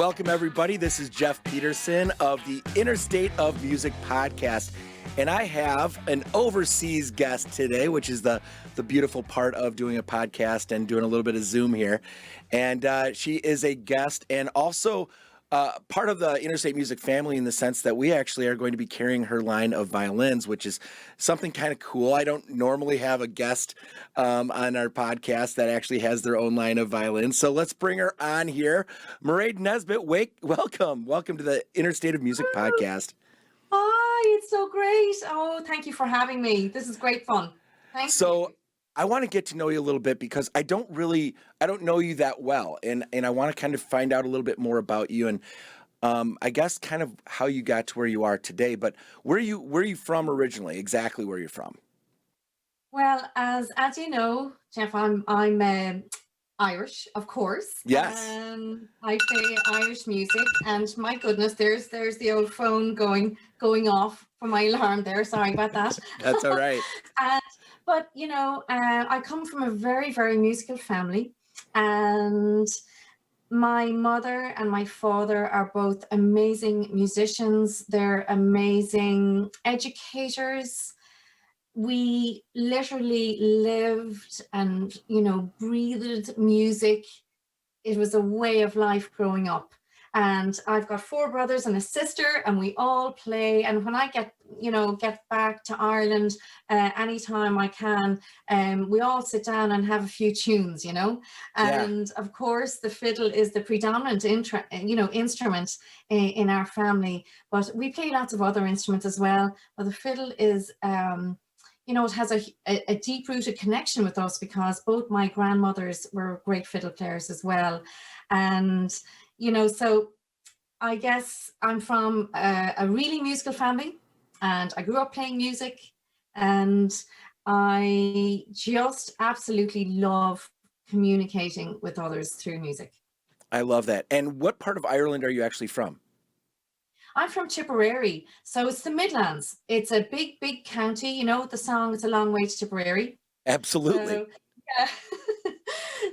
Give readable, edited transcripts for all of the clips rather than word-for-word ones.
Welcome, everybody. This is Jeff Peterson of the Interstate of Music podcast. And I have an overseas guest today, which is the beautiful part of doing a podcast and doing a little bit of Zoom here. And she is a guest and also part of the Interstate Music family in the sense that we actually are going to be carrying her line of violins, which is something kind of cool. I don't normally have a guest on our podcast that actually has their own line of violins. So let's bring her on here. Máiréad Nesbitt, welcome. Welcome to the Interstate of Music podcast. Hi, it's so great. Oh, thank you for having me. This is great fun. Thank you. I want to get to know you a little bit because I don't know you that well. And I want to kind of find out a little bit more about you and I guess kind of how you got to where you are today. But where are you from originally? Exactly where you're from? Well, as you know, Jeff, I'm Irish, of course. Yes. I play Irish music, and my goodness, there's the old phone going off for my alarm there. Sorry about that. That's all right. But you know, I come from a very, very musical family, and my mother and my father are both amazing musicians. They're amazing educators. We literally lived and, breathed music. It was a way of life growing up. And I've got 4 brothers and a sister, and we all play. And when I get back to Ireland, anytime I can, we all sit down and have a few tunes, And of course, the fiddle is the predominant instrument in our family. But we play lots of other instruments as well. But the fiddle is it has a deep-rooted connection with us because both my grandmothers were great fiddle players as well. And, so I guess I'm from a really musical family, and I grew up playing music, and I just absolutely love communicating with others through music. I love that. And what part of Ireland are you actually from? I'm from Tipperary, so it's the Midlands. It's a big, big county. You know the song, "It's a Long Way to Tipperary." Absolutely. So, yeah.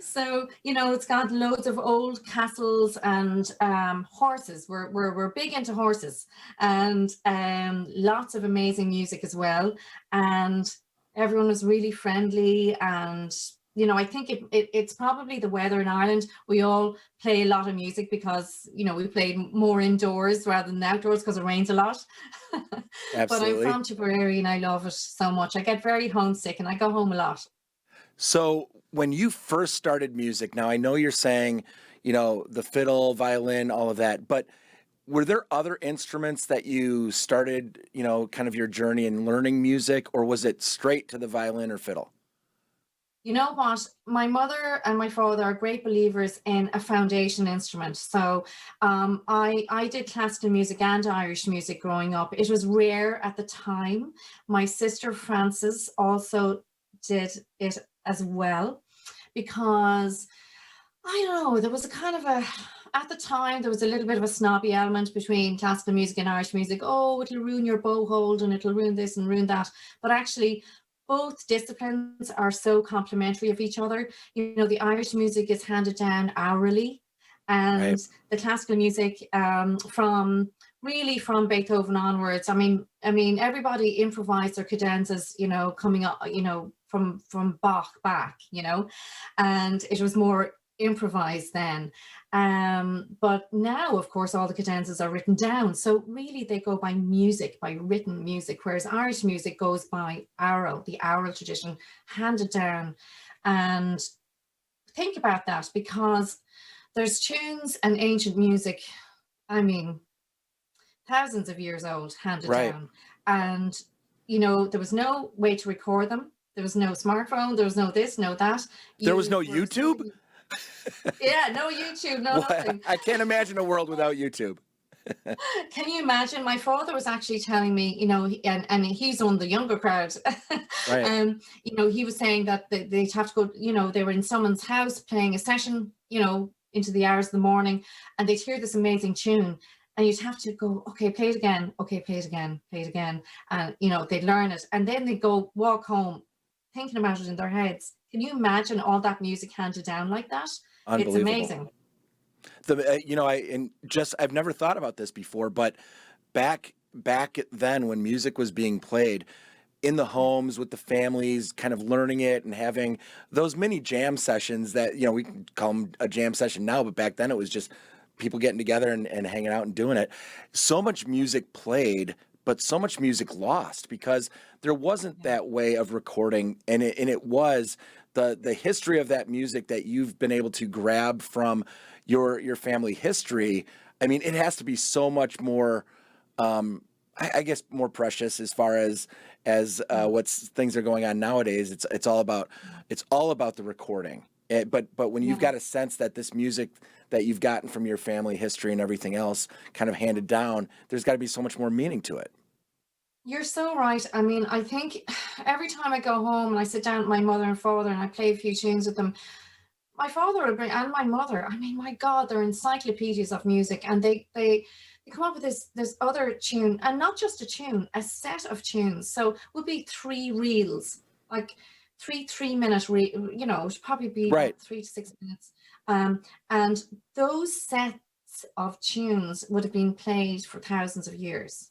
So, it's got loads of old castles and horses. We're big into horses, and lots of amazing music as well. And everyone was really friendly, and I think it's probably the weather in Ireland. We all play a lot of music because, we played more indoors rather than outdoors because it rains a lot. Absolutely. But I'm from Tipperary and I love it so much. I get very homesick and I go home a lot. So when you first started music, now I know you're saying, the fiddle, violin, all of that, but were there other instruments that you started, kind of your journey in learning music, or was it straight to the violin or fiddle? You know what? My mother and my father are great believers in a foundation instrument. So I did classical music and Irish music growing up. It was rare at the time. My sister Frances also did it as well because, I don't know, there was a kind of at the time, there was a little bit of a snobby element between classical music and Irish music. Oh, it'll ruin your bow hold and it'll ruin this and ruin that. But actually, both disciplines are so complementary of each other. The Irish music is handed down orally, and Right. the classical music from Beethoven onwards. I mean, everybody improvised their cadenzas, coming up, from Bach back, and it was more improvised then. But now, of course, all the cadenzas are written down. So really they go by music, by written music, whereas Irish music goes by the oral tradition, handed down. And think about that, because there's tunes and ancient music, thousands of years old, handed Right. down. And, there was no way to record them. There was no smartphone. There was no this, no that. There was no YouTube? Yeah, no YouTube, no nothing. I can't imagine a world without YouTube. Can you imagine? My father was actually telling me, and he's on the younger crowd. Right. He was saying that they'd have to go, they were in someone's house playing a session, into the hours of the morning, and they'd hear this amazing tune. And you'd have to go, okay, play it again. Okay, play it again, play it again. And, they'd learn it. And then they'd go walk home thinking about it in their heads. Can you imagine all that music handed down like that? It's Unbelievable. amazing. I've never thought about this before, but back then when music was being played in the homes with the families, kind of learning it and having those mini jam sessions that, we can call them a jam session now, but back then it was just people getting together and hanging out and doing it. So much music played, but so much music lost because there wasn't that way of recording. And it was the history of that music that you've been able to grab from your family history. I mean, it has to be so much more, I guess, more precious as far as what's things are going on nowadays. It's all about the recording. But when you've got a sense that this music that you've gotten from your family history and everything else kind of handed down, there's got to be so much more meaning to it. You're so right. I mean, I think every time I go home and I sit down with my mother and father and I play a few tunes with them, my father will bring, and my mother, I mean, my God, they're encyclopedias of music, and they come up with this other tune, and not just a tune, a set of tunes. So would be 3 reels, like 3 minute it'd probably be Right. about 3 to 6 minutes. And those sets of tunes would have been played for thousands of years,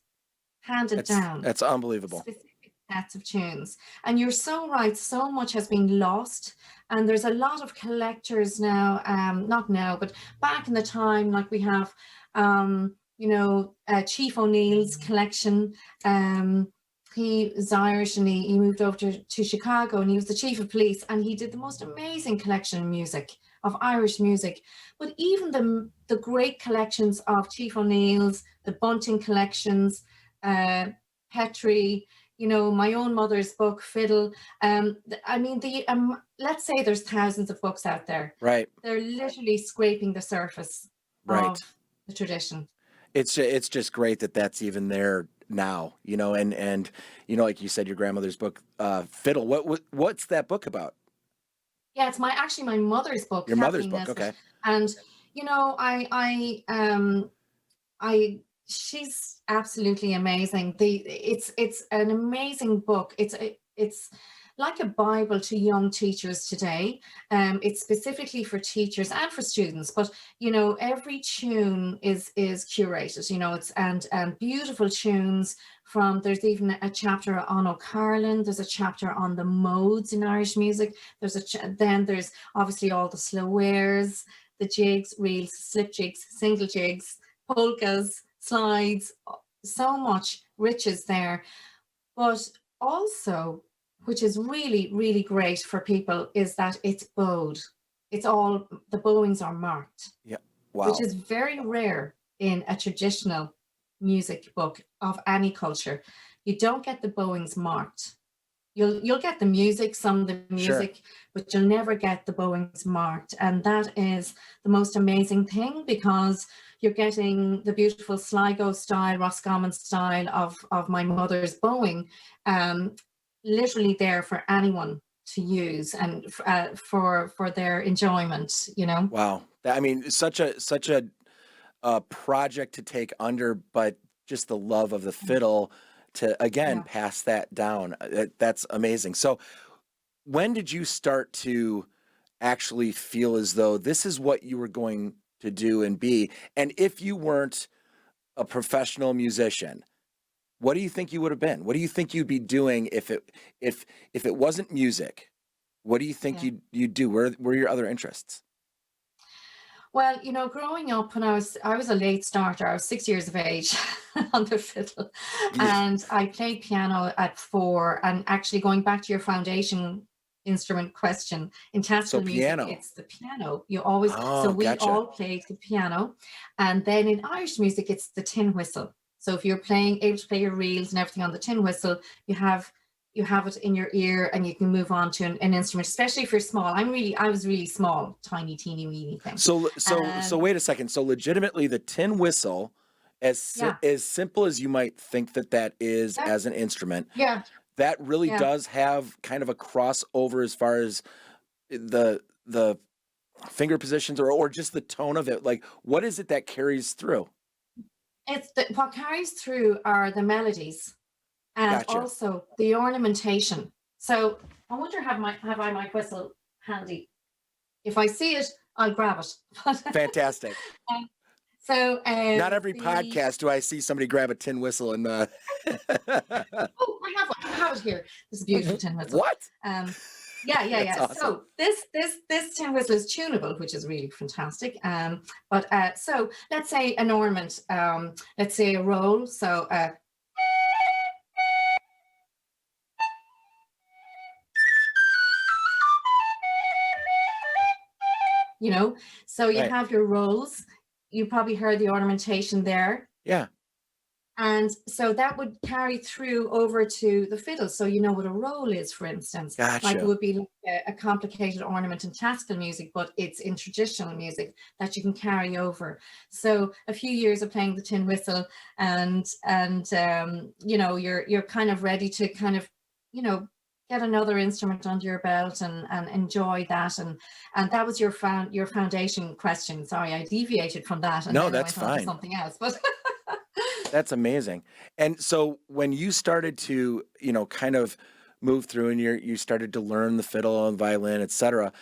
handed down. That's unbelievable. Specific sets of tunes. And you're so right, so much has been lost. And there's a lot of collectors now, not now, but back in the time, like we have, Chief O'Neill's collection. He was Irish and he moved over to Chicago, and he was the chief of police, and he did the most amazing collection of music, of Irish music. But even the great collections of Chief O'Neill's, the Bunting collections, Petrie, my own mother's book, Fiddle. I mean, let's say there's thousands of books out there. Right. They're literally scraping the surface of the tradition. It's just great that that's even there now, and like you said, your grandmother's book, Fiddle. What's that book about? Yeah, it's actually my mother's book. Your mother's book, Nesbitt. okay. And she's absolutely amazing. It's an amazing book. It's like a Bible to young teachers today. It's specifically for teachers and for students, but every tune is curated. It's and beautiful tunes. There's even a chapter on O'Carlin. There's a chapter on the modes in Irish music. Then there's obviously all the slow airs, the jigs, reels, slip jigs, single jigs, polkas, slides. So much riches there. But also, which is really, really great for people, is that it's bowed. It's all, the bowings are marked. Yeah. Wow. Which is very rare in a traditional music book of any culture. You don't get the bowings marked. You'll get the music, some of the music, sure, but you'll never get the bowings marked. And that is the most amazing thing, because you're getting the beautiful Sligo style, Roscommon style of my mother's bowing, literally there for anyone to use and for their enjoyment, Wow. I mean, such a project to take under, but just the love of the fiddle to, again, pass that down. That's amazing. So when did you start to actually feel as though this is what you were going to do and be? And if you weren't a professional musician, what do you think you would have been? What do you think you'd be doing if it wasn't music? What do you think you'd do? Where were your other interests? Well, growing up, when I was a late starter. I was 6 years of age on the fiddle, and I played piano at 4. And actually, going back to your foundation instrument question, in classical music, it's the piano. You always we all played the piano, and then in Irish music, it's the tin whistle. So if you're able to play your reels and everything on the tin whistle, you have it in your ear, and you can move on to an instrument, especially if you're small. I was really small, tiny, teeny, weeny thing. So wait a second. So legitimately, the tin whistle, as simple as you might think that is as an instrument, that really does have kind of a crossover as far as the finger positions or just the tone of it. Like, what is it that carries through? What carries through are the melodies. And also the ornamentation. So I wonder, have I my whistle handy? If I see it, I'll grab it. Fantastic. Um, so Not every the podcast do I see somebody grab a tin whistle and oh, I have one. I have it here. This is a beautiful tin whistle. what? Um, yeah, yeah, That's yeah. awesome. So this tin whistle is tunable, which is really fantastic. But so let's say an ornament. Let's say a roll. So you know, so you Right. have your rolls. You probably heard the ornamentation there. Yeah. And so that would carry through over to the fiddle. So you know what a roll is, for instance. Like it Gotcha. would be like a complicated ornament in classical music, but it's in traditional music that you can carry over. So a few years of playing the tin whistle, and you know, you're kind of ready to kind of, you know, get another instrument under your belt and enjoy that. And that was your foundation question. Sorry, I deviated from that and No, then I that's went on to fine. something else. But That's amazing. And so when you started to, you know, kind of move through and you started to learn the fiddle and violin, etc.,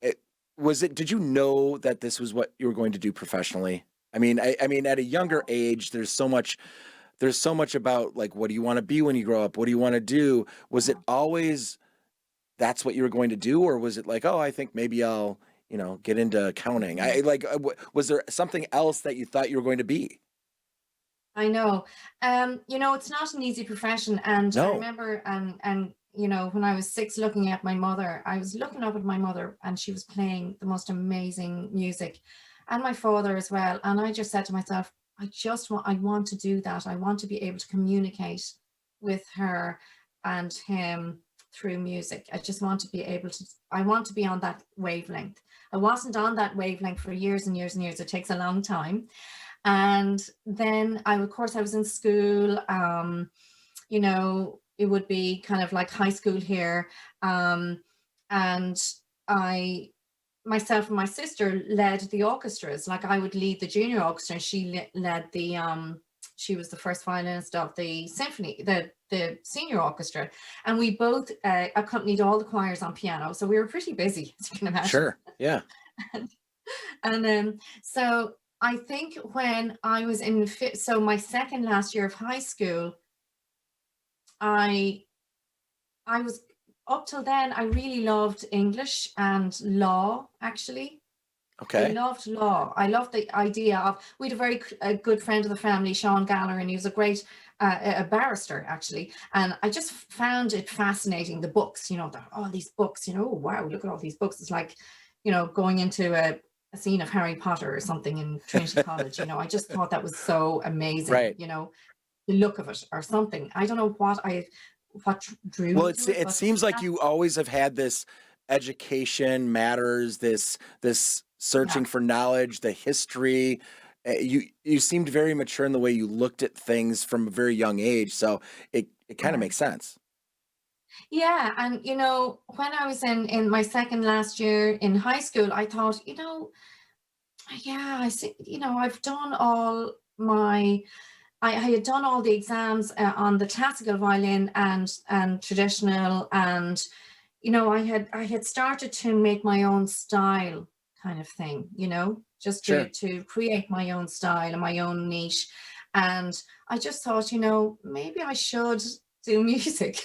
it did you know that this was what you were going to do professionally? I mean, at a younger age, there's so much about like, what do you want to be when you grow up? What do you want to do? Was it always that's what you were going to do, or was it like, oh, I think maybe I'll, you know, get into accounting? Was there something else that you thought you were going to be? I know. You know, it's not an easy profession. And I No. remember, and you know, when I was 6 looking at my mother, I was looking up at my mother and she was playing the most amazing music, and my father as well. And I just said to myself, I want to do that. I want to be able to communicate with her and him through music. I just want to be able to, I want to be on that wavelength. I wasn't on that wavelength for years and years and years. It takes a long time. And then of course, I was in school. You know, it would be kind of like high school here. And I, myself and my sister led the orchestras. Like I would lead the junior orchestra, and she led the, she was the first violinist of the symphony, the senior orchestra. And we both accompanied all the choirs on piano. So we were pretty busy, as you can imagine. Sure. Yeah. And so I think when I was in so my second last year of high school, I was, up till then, I really loved English and law, actually. I Okay. loved law. I loved the idea of, we had a good friend of the family, Sean Galler, and he was a great a barrister, actually. And I just found it fascinating, the books, you know, all these books, you know, oh, wow, look at all these books. It's like, you know, going into a scene of Harry Potter or something in Trinity College. You know, I just thought that was so amazing, Right. you know, the look of it or something. I don't know what drew Well, me to it, it but seems like you always have had this education matters, this searching yeah, for knowledge, the history. You seemed very mature in the way you looked at things from a very young age, so it kind of yeah. makes sense. Yeah, and you know, when I was in my second last year in high school, I thought, you know, yeah, I see, you know, I've done all my, I had done all the exams on the classical violin and traditional, and you know, I had started to make my own style, kind of thing, you know, just Sure. to create my own style and my own niche. And I just thought, you know, maybe I should do music.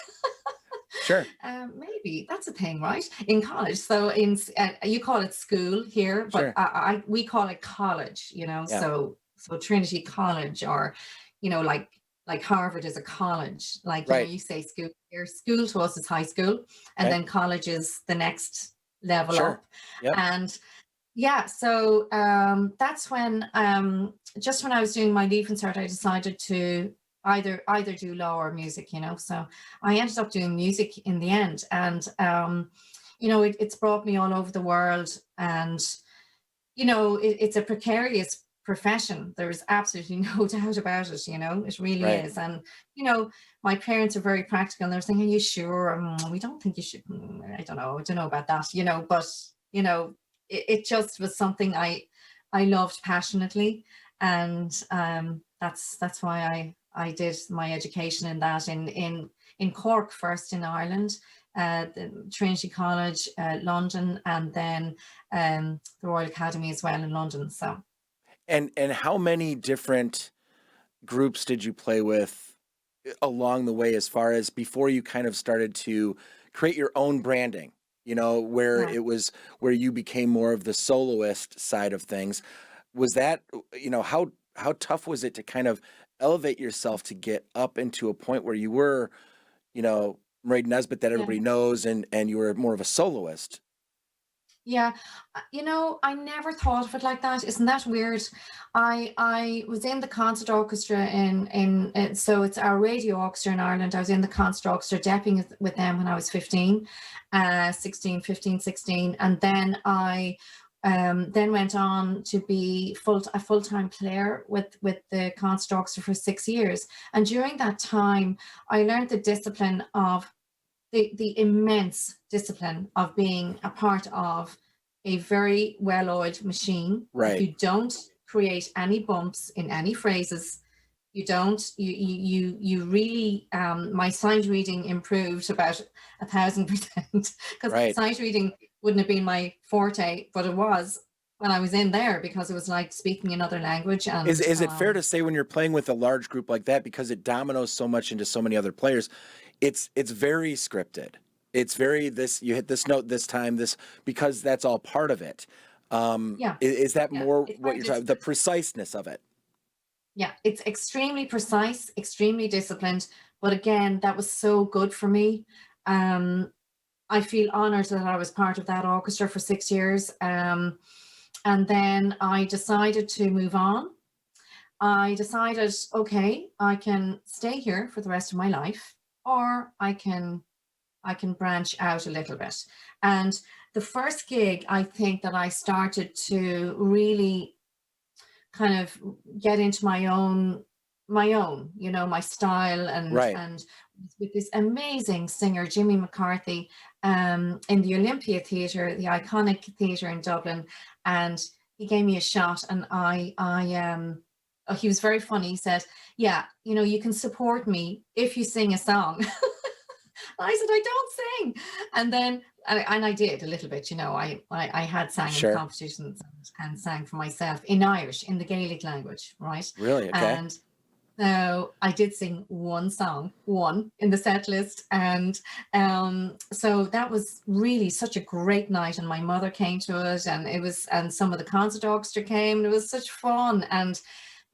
Sure. Maybe that's a thing, right? In college. So you call it school here, but Sure. we call it college, you know. Yeah. So Trinity College, or, you know, like Harvard is a college. Like, you know, Right. you say school here. School to us is high school, and Okay. then college is the next level Sure. up. Yep. And yeah, so that's when, just when I was doing my leaving cert, I decided to either do law or music, you know. So I ended up doing music in the end, and you know, it's brought me all over the world. And you know, it's a precarious profession. There's absolutely no doubt about it. You know, it really Right. is. And you know, my parents are very practical, and they're saying, "Are you sure? We don't think you should." I don't know about that. You know, but you know, it just was something I loved passionately, and that's why I did my education in that in Cork first in Ireland, the Trinity College, London, and then the Royal Academy as well in London. So. And how many different groups did you play with along the way, as far as before you kind of started to create your own branding, where Yeah. it was where you became more of the soloist side of things? Was that, how tough was it to kind of elevate yourself to get up into a point where you were, Máiréad Nesbitt that Yeah. everybody knows, and you were more of a soloist? Yeah, I never thought of it like that. Isn't that weird? I was in the concert orchestra so it's our radio orchestra in Ireland. I was in the concert orchestra depping with them when I was 15, 16, 15, 16, and then I then went on to be a full-time player with the concert orchestra for 6 years. And during that time, I learned the discipline of the immense discipline of being a part of a very well-oiled machine. Like, Right. you don't create any bumps in any phrases. You don't, you really, my sight reading improved about 1,000%, because Right. sight reading wouldn't have been my forte, but it was when I was in there, because it was like speaking another language. Is And is it fair to say, when you're playing with a large group like that, because it dominoes so much into so many other players, it's very scripted. It's very, this, you hit this note this time, this, because that's all part of it. yeah, Is that yeah, more it's what very you're talking, the disciplined. preciseness of it? Yeah, it's extremely precise, extremely disciplined. But again, that was so good for me. I feel honored that I was part of that orchestra for 6 years. And then I decided to move on. I decided, okay, I can stay here for the rest of my life, or I can branch out a little bit. And the first gig, I think, that I started to really kind of get into my style, and Right. with this amazing singer Jimmy McCarthy, in the Olympia Theatre, the iconic theatre in Dublin. And he gave me a shot, and he was very funny. He said, yeah, you can support me if you sing a song. I said, I don't sing. And then, and I did a little bit, I had sang in Sure. competitions, and sang for myself in Irish, in the Gaelic language, right? Really? Okay. And so I did sing one song, one in the set list. And so that was really such a great night. And my mother came to it, and some of the concert orchestra came, and it was such fun. And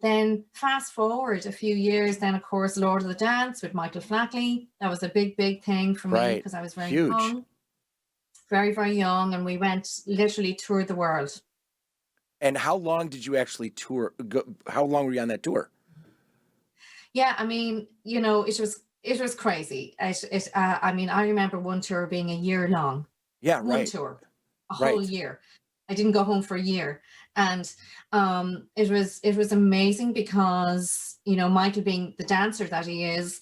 then fast forward a few years, then of course Lord of the Dance with Michael Flatley. That was a big, big thing for me, Right. because I was very Huge. young, very, very young, and we went literally toured the world. And how long did you actually tour? How long were you on that tour? Yeah, I mean, it was crazy. I mean, I remember one tour being a year long. Yeah. One Right. tour, a whole Right. year. I didn't go home for a year. And it was amazing, because Michael, being the dancer that he is,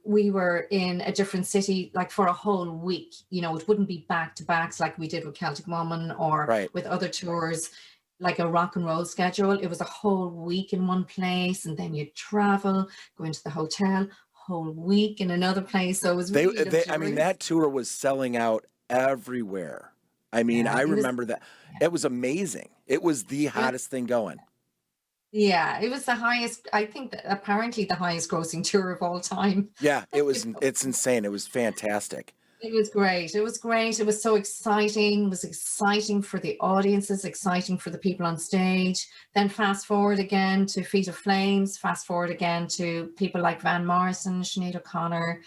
we were in a different city like for a whole week. It wouldn't be back to backs like we did with Celtic Woman, or Right. with other tours, like a rock and roll schedule. It was a whole week in one place, and then you'd travel, go into the hotel, whole week in another place. So it was really I mean, luxurious. that tour was selling out everywhere. I mean, Yeah, I it was. remember that. Yeah, It was amazing. It was the yeah. hottest thing going. Yeah, it was the highest, I think, apparently the highest grossing tour of all time. Yeah, it You was. know, It's insane. It was fantastic. it was great. It was great. It was so exciting. It was exciting for the audiences, exciting for the people on stage. Then fast forward again to Feet of Flames, fast forward again to people like Van Morrison, Sinead O'Connor,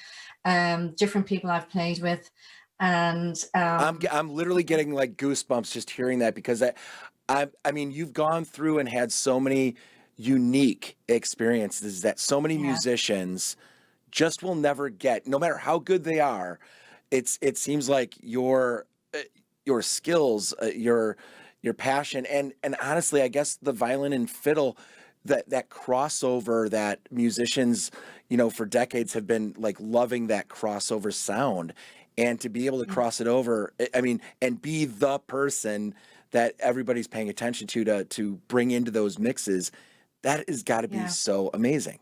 different people I've played with. And I'm literally getting like goosebumps just hearing that, because I mean, you've gone through and had so many unique experiences that so many yeah, musicians just will never get, no matter how good they are. It seems like your skills, your passion, and honestly, I guess the violin and fiddle, that crossover that musicians, for decades have been like loving that crossover sound, and to be able to yeah, cross it over, I mean, and be the person that everybody's paying attention to bring into those mixes, that has got to be yeah. so amazing.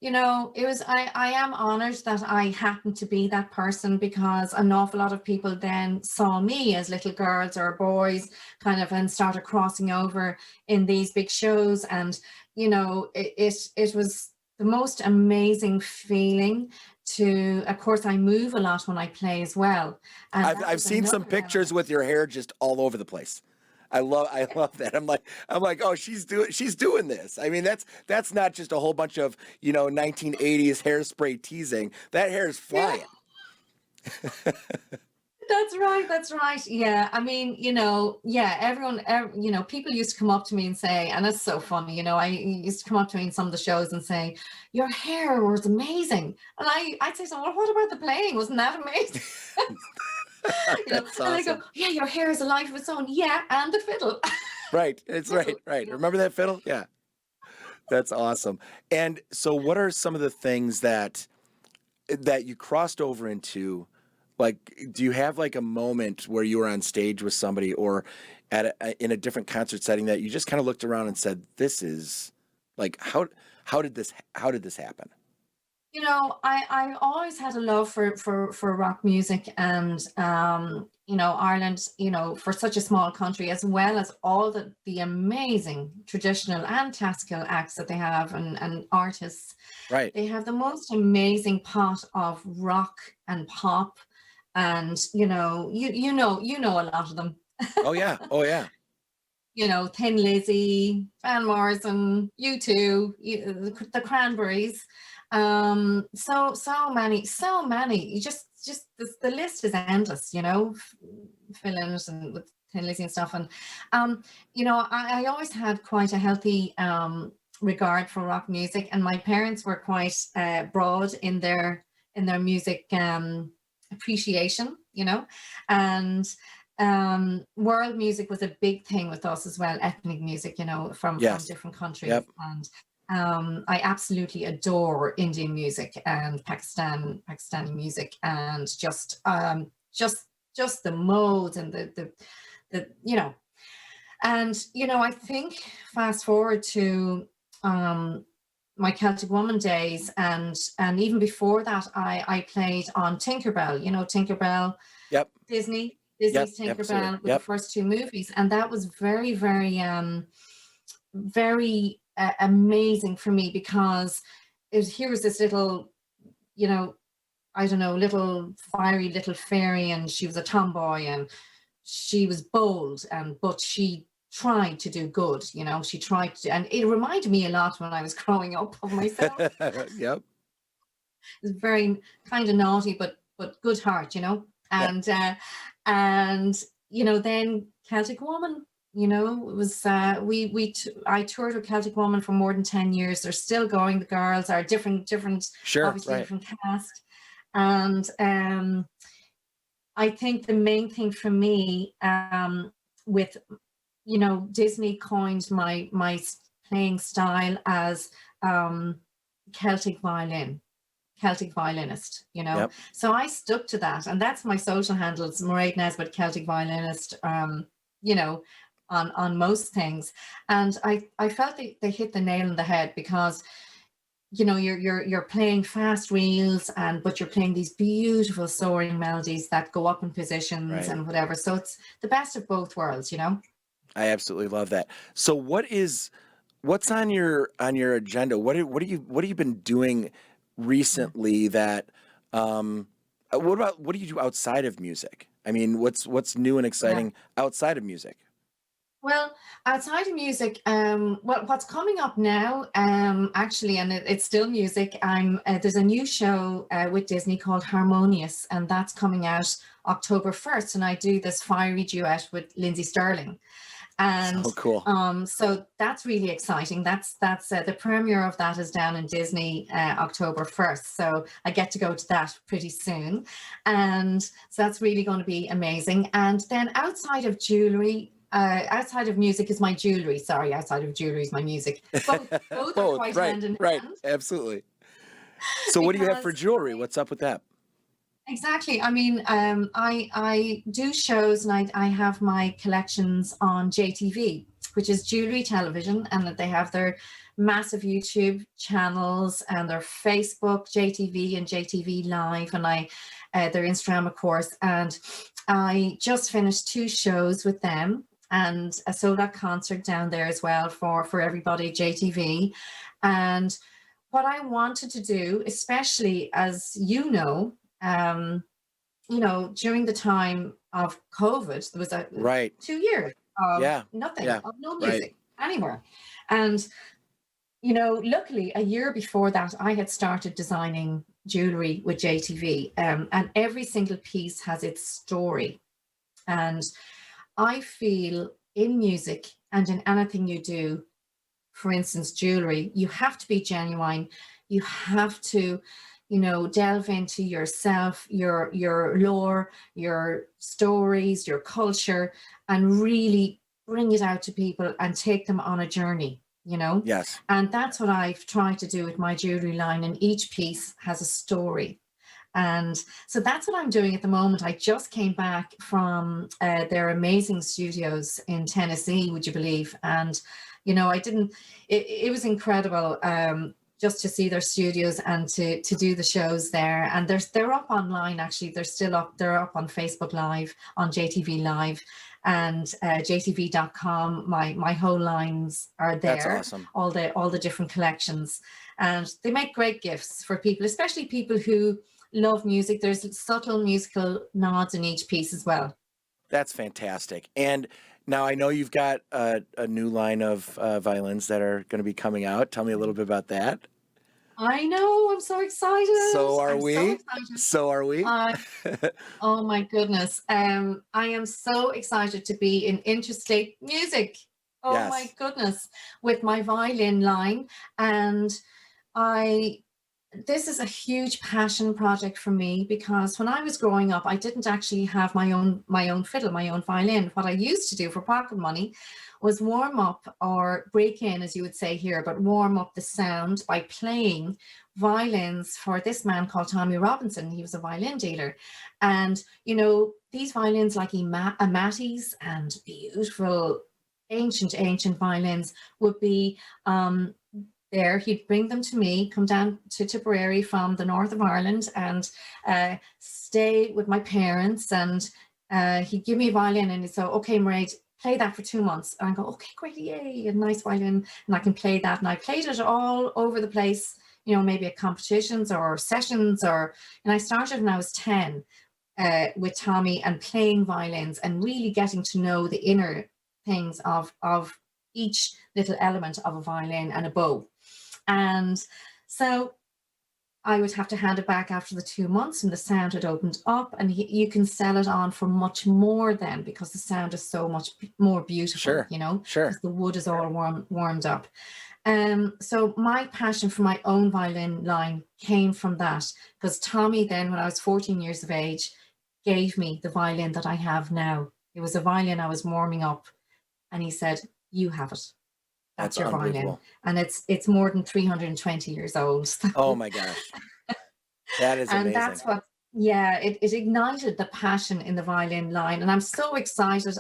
it was, I am honored that I happened to be that person, because an awful lot of people then saw me as little girls or boys kind of, and started crossing over in these big shows. And, it was the most amazing feeling to, of course, I move a lot when I play as well. And I've seen some pictures with your hair just all over the place. I love that. I'm like, oh, she's doing this. I mean, that's not just a whole bunch of 1980s hairspray teasing. That hair is flying. Yeah. That's right. Yeah. I mean, everyone, people used to come up to me and say, and it's so funny, I used to come up to me in some of the shows and say, your hair was amazing. And I'd say, so, well, what about the playing? Wasn't that amazing? That's and I go, awesome. yeah, your hair is a life of its own. Yeah, and the fiddle. Right. It's right. Remember that fiddle? Yeah. That's awesome. And so what are some of the things that you crossed over into? Like, do you have like a moment where you were on stage with somebody or in a different concert setting that you just kind of looked around and said, this is like, how did this happen? I always had a love for rock music, and Ireland, for such a small country, as well as all the amazing traditional and classical acts that they have, and artists. Right. They have the most amazing pot of rock and pop, and you know a lot of them. Oh yeah. Oh yeah. Thin Lizzy, Van Morrison, U2, the Cranberries. So many. You just the list is endless. Fill in it, and with Thin Lizzy and stuff. And I always had quite a healthy regard for rock music, and my parents were quite broad in their music appreciation. And world music was a big thing with us as well, ethnic music, from different countries. Yep. And I absolutely adore Indian music and Pakistani music, and just the modes and the and I think fast forward to my Celtic Woman days, and even before that, I played on Tinkerbell. Tinkerbell. Yep. Disney's Tinkerbell, absolutely. with the first two movies, and that was very, very, very amazing for me, because here was this little, I don't know, little fiery little fairy, and she was a tomboy, and she was bold, but she tried to do good. She tried to, and it reminded me a lot when I was growing up of myself. Yep. It was very kind of naughty, but good heart, and Yep. And then Celtic Woman, it was I toured with Celtic Woman for more than 10 years. They're still going. The girls are different, Sure, obviously right. different cast. And I think the main thing for me, with Disney coined my playing style as Celtic violinist, Yep. So I stuck to that, and that's my social handle. It's Máiréad Nesbitt, Celtic violinist, on most things. And I felt they hit the nail on the head, because you're playing fast reels, but you're playing these beautiful soaring melodies that go up in positions, Right. and whatever. So it's the best of both worlds. I absolutely love that. So what's on your agenda? What have you been doing recently that what do you do outside of music? I mean, what's new and exciting outside of music? Well, outside of music, what's coming up now, actually, and it's still music. There's a new show with Disney called Harmonious, and that's coming out October 1st. And I do this fiery duet with Lindsay Sterling, and So cool. So that's really exciting. That's the premiere of that is down in Disney October 1st. So I get to go to that pretty soon, and so that's really going to be amazing. And then outside of jewelry. Outside of music is my jewelry. Sorry, outside of jewelry is my music. Both are quite right, hand in right, hand. absolutely. So what do you have for jewelry? What's up with that? Exactly. I mean, I do shows, and I have my collections on JTV, which is jewelry television, and that they have their massive YouTube channels, and their Facebook, JTV and JTV Live, and their Instagram, of course. And I just finished 2 shows with them, and a sold out concert down there as well for everybody, JTV. And what I wanted to do, especially as during the time of COVID, there was Right. 2 years of Yeah. nothing, Yeah. of no Right. music anywhere. And, luckily a year before that, I had started designing jewelry with JTV, and every single piece has its story. And I feel in music and in anything you do, for instance, jewelry, you have to be genuine. You have to, delve into yourself, your lore, your stories, your culture, and really bring it out to people and take them on a journey, Yes. And that's what I've tried to do with my jewelry line. And each piece has a story. And so that's what I'm doing at the moment. I just came back from their amazing studios in Tennessee, would you believe? And, it was incredible just to see their studios and to do the shows there. And they're up online, actually. They're still up. They're up on Facebook Live, on JTV Live, and jtv.com. My whole lines are there. That's awesome. All the different collections. And they make great gifts for people, especially people who love music. There's subtle musical nods in each piece as well. That's fantastic. And now I know you've got a new line of violins that are going to be coming out. Tell me a little bit about that. I know. I'm so excited. So are we. So excited. So are we. Oh my goodness. I am so excited to be in Interstate Music. Oh Yes. My goodness. With my violin line. And this is a huge passion project for me, because when I was growing up, I didn't actually have my own fiddle, my own violin. What I used to do for pocket money was warm up, or break in, as you would say here, but warm up the sound by playing violins for this man called Tommy Robinson. He was a violin dealer. And, these violins like Amatis and beautiful ancient violins would be there. He'd bring them to me, come down to Tipperary from the north of Ireland, and stay with my parents. And he'd give me a violin, and he'd say, "Okay, Máiréad, play that for 2 months." And I go, "Okay, great, yay, a nice violin, and I can play that." And I played it all over the place, maybe at competitions or sessions, and I started when I was 10 with Tommy, and playing violins and really getting to know the inner things of each little element of a violin and a bow. And so I would have to hand it back after the 2 months, and the sound had opened up, and you can sell it on for much more then, because the sound is so much more beautiful. Sure. Sure. Because the wood is all warmed up. So my passion for my own violin line came from that, because Tommy then, when I was 14 years of age, gave me the violin that I have now. It was a violin I was warming up, and he said, "You have it. That's your violin." And it's more than 320 years old. Oh my gosh. That is amazing. And that's what, it ignited the passion in the violin line. And I'm so excited.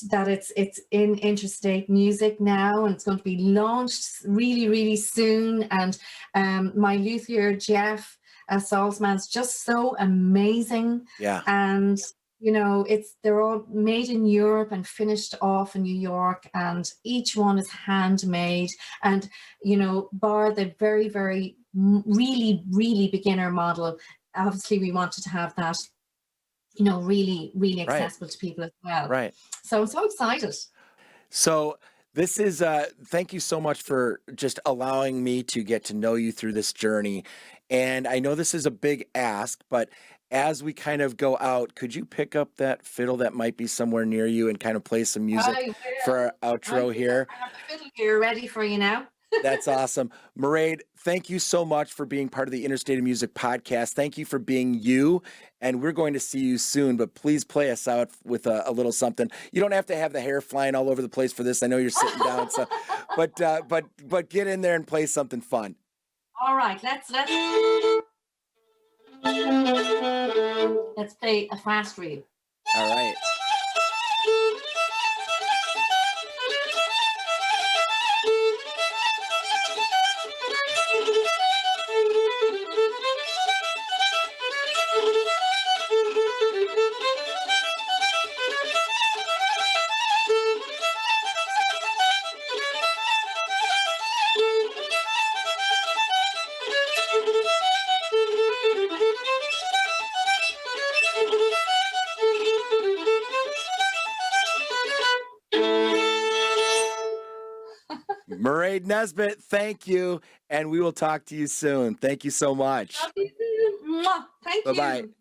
That it's in Interstate Music now, and it's going to be launched really, really soon. And my luthier, Jeff Salzman's just so amazing. Yeah. And they're all made in Europe and finished off in New York, and each one is handmade. And bar the very, very really, really beginner model, obviously we wanted to have that really, really accessible to people as well. Right. So I'm so excited. So this is thank you so much for just allowing me to get to know you through this journey. And I know this is a big ask, but as we kind of go out, could you pick up that fiddle that might be somewhere near you and kind of play some music for our outro here? I have the fiddle here ready for you now. That's awesome. Máiréad, thank you so much for being part of the Interstate of Music podcast. Thank you for being you, and we're going to see you soon, but please play us out with a little something. You don't have to have the hair flying all over the place for this. I know you're sitting down, so but get in there and play something fun. All right, let's play a fast reel. All right. Máiréad Nesbitt, thank you. And we will talk to you soon. Thank you so much. Talk to you soon. Mwah. Thank Bye-bye. you.